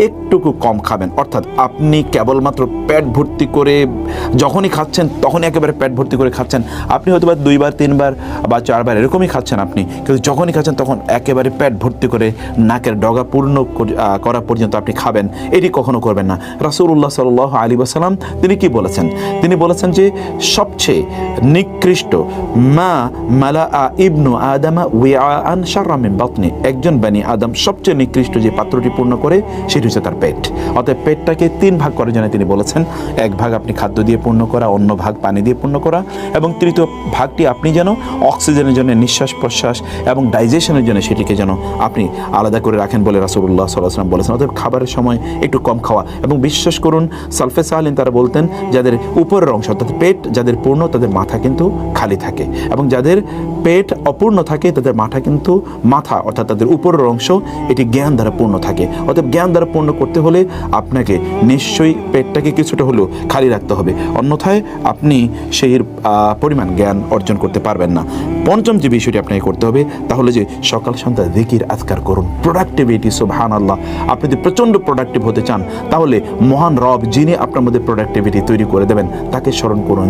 একটুকু কম খাবেন। অর্থাৎ আপনি কেবলমাত্র পেট ভর্তি করে যখনই খাচ্ছেন তখনই একেবারে পেট ভর্তি করে খাচ্ছেন। আপনি হয়তো বা 2 বার 3 বার বা 4 বার এরকমই খাচ্ছেন আপনি, কিন্তু যখনই খাচ্ছেন তখন একেবারে পেট ভর্তি করে নাকের ডগা পূর্ণ করা পর্যন্ত আপনি খাবেন, এটি কখনো করবেন না। রাসূলুল্লাহ সাল্লাল্লাহু আলাইহি ওয়াসাল্লাম তিনি কি বলেছেন? তিনি বলেছেন যে সবচেয়ে নিকৃষ্ট মা মালাআ ইবনু আদামা ওয়াআন শাররা মিন বাতনি, একজন বনি আদম সবচেয়ে নিকৃষ্ট যে পাত্রটি পূর্ণ করে সেটি হচ্ছে তার পেট। অতএব পেটটাকে 3 ভাগ করার জন্য তিনি বলেছেন, 1 ভাগ আপনি খাদ্য দিয়ে পূর্ণ করা, অন্য ভাগ পানি দিয়ে পূর্ণ করা, এবং তৃতীয় ভাগটি আপনি যেন অক্সিজেনের জন্য, নিঃশ্বাস প্রশ্বাস এবং ডাইজেশনের জন্য সেটিকে যেন আপনি আলাদা করে রাখেন বলে রাসূলুল্লাহ সাল্লাল্লাহু আলাইহি ওয়াসাল্লাম বলেছেন। অতএব খাবারের সময় একটু কম খাওয়া, এবং বিশ্বাস করুন সালফে সালিন তারা বলতেন যাদের উপরের অংশ অর্থাৎ পেট যাদের পূর্ণ তাদের মাথা কিন্তু খালি থাকে, এবং যাদের পেট অপূর্ণ থাকে তাদের মাথা অর্থাৎ তাদের উপরের অংশ এটি জ্ঞান দ্বারা পূর্ণ থাকে। অতএব জ্ঞান দ্বারা পূর্ণ করতে হলে আপনাকে নিশ্চয়ই পেটটাকে কিছুটা হলেও খালি রাখতে হবে, অন্যথায় আপনি সেই পরিমাণ জ্ঞান অর্জন করতে পারবেন না। পঞ্চম যে বিষয়টি আপনাকে করতে হবে তাহলে যে সকাল সন্ধ্যা জিকির আজকার করুন, প্রোডাক্টিভিটি। সুবহানাল্লাহ, আপনি যদি প্রচণ্ড প্রোডাক্টিভ হতে চান তাহলে মহান রব যিনি আপনার মধ্যে প্রোডাক্টিভিটি তৈরি করে দেবেন তাকে স্মরণ করুন।